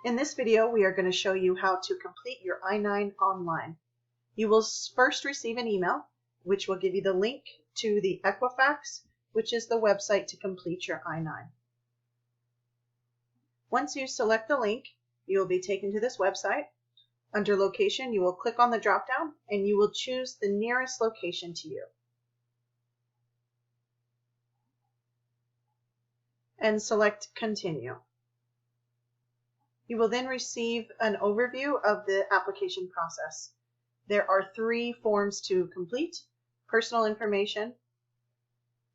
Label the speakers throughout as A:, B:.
A: In this video, we are going to show you how to complete your I-9 online. You will first receive an email, which will give you the link to the Equifax, which is the website to complete your I-9. Once you select the link, you will be taken to this website. Under location, you will click on the drop-down and you will choose the nearest location to you. And select Continue. You will then receive an overview of the application process. There are 3 forms to complete: personal information,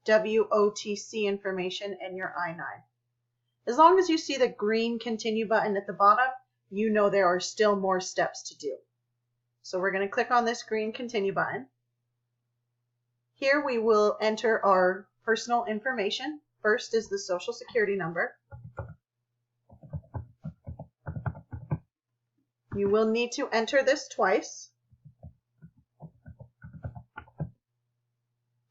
A: WOTC information, and your I-9. As long as you see the green Continue button at the bottom, you know there are still more steps to do. So we're going to click on this green Continue button. Here we will enter our personal information. First is the Social Security number. You will need to enter this twice.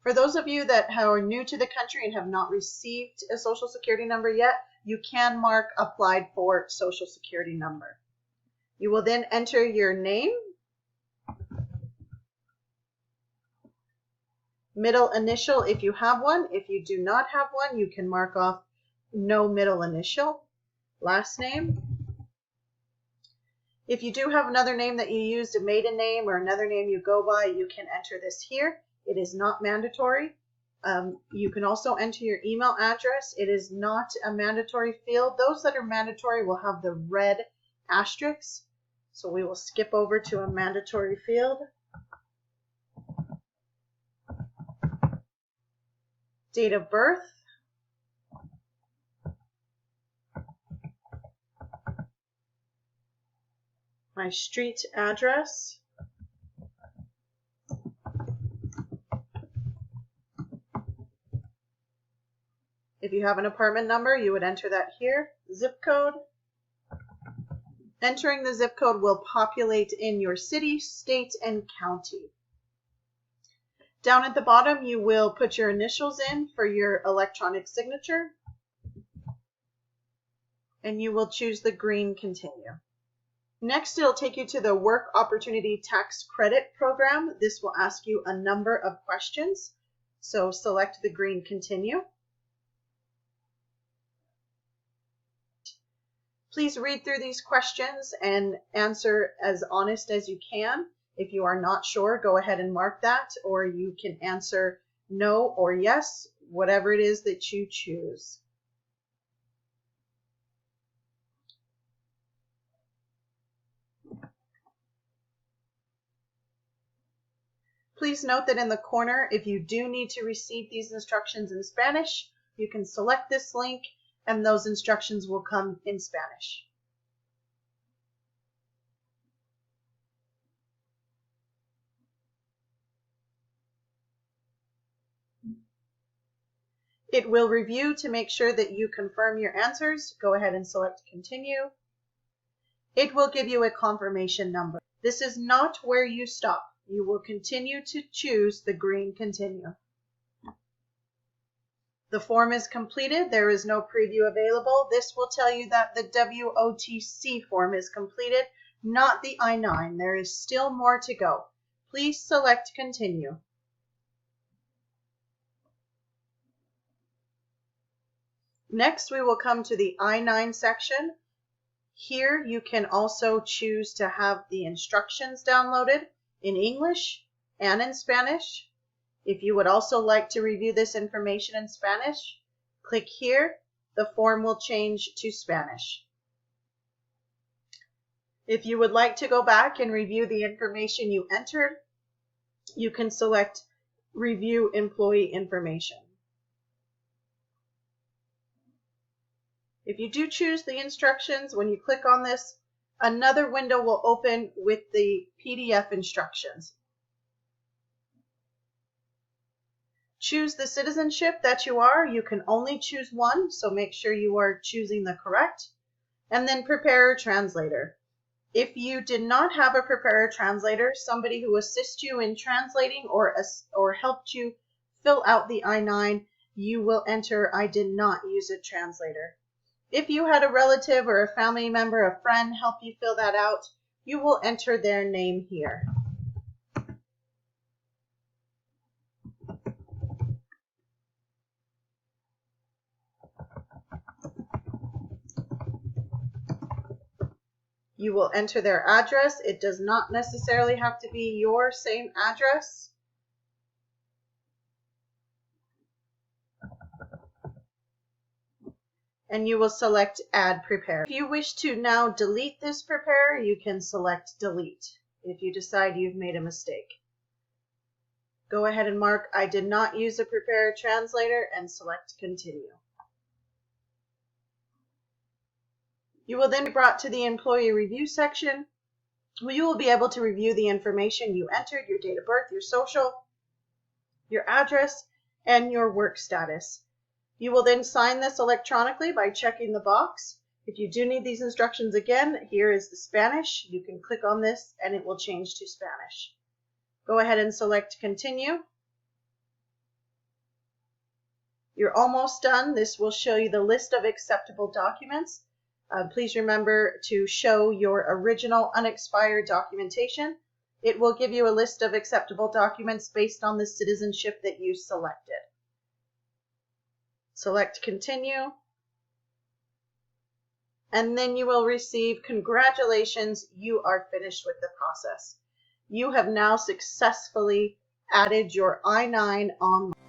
A: For those of you that are new to the country and have not received a Social Security number yet, you can mark Applied for Social Security number. You will then enter your name, middle initial if you have one. If you do not have one, you can mark off no middle initial. Last name. If you do have another name that you used, a maiden name or another name you go by, you can enter this here. It is not mandatory. You can also enter your email address. It is not a mandatory field. Those that are mandatory will have the red asterisks. So we will skip over to a mandatory field. Date of birth. My street address. If you have an apartment number, you would enter that here. Zip code. Entering the zip code will populate in your city, state, and county. Down at the bottom, you will put your initials in for your electronic signature. And you will choose the green Continue. Next, it'll take you to the Work Opportunity Tax Credit Program. This will ask you a number of questions. So select the green Continue. Please read through these questions and answer as honest as you can. If you are not sure, go ahead and mark that, or you can answer no or yes, whatever it is that you choose. Please note that in the corner, if you do need to receive these instructions in Spanish, you can select this link and those instructions will come in Spanish. It will review to make sure that you confirm your answers. Go ahead and select Continue. It will give you a confirmation number. This is not where you stop. You will continue to choose the green Continue. The form is completed. There is no preview available. This will tell you that the WOTC form is completed, not the I-9. There is still more to go. Please select Continue. Next, we will come to the I-9 section. Here you can also choose to have the instructions downloaded in English and in Spanish. If you would also like to review this information in Spanish, click here. The form will change to Spanish. If you would like to go back and review the information you entered, you can select Review Employee Information. If you do choose the instructions, when you click on this, another window will open with the PDF instructions. Choose the citizenship that you are. You can only choose one, so make sure you are choosing the correct. And then prepare a translator. If you did not have a preparer translator, somebody who assists you in translating or helped you fill out the I-9, you will enter I did not use a translator. If you had a relative or a family member, a friend help you fill that out, you will enter their name here. You will enter their address. It does not necessarily have to be your same address. And you will select Add Preparer. If you wish to now delete this preparer, you can select Delete if you decide you've made a mistake. Go ahead and mark I did not use a preparer translator and select Continue. You will then be brought to the Employee Review section, where you will be able to review the information you entered, your date of birth, your social, your address, and your work status. You will then sign this electronically by checking the box. If you do need these instructions again, here is the Spanish. You can click on this and it will change to Spanish. Go ahead and select Continue. You're almost done. This will show you the list of acceptable documents. Please remember to show your original unexpired documentation. It will give you a list of acceptable documents based on the citizenship that you selected. Select Continue. And then you will receive, congratulations, you are finished with the process. You have now successfully added your I-9 online.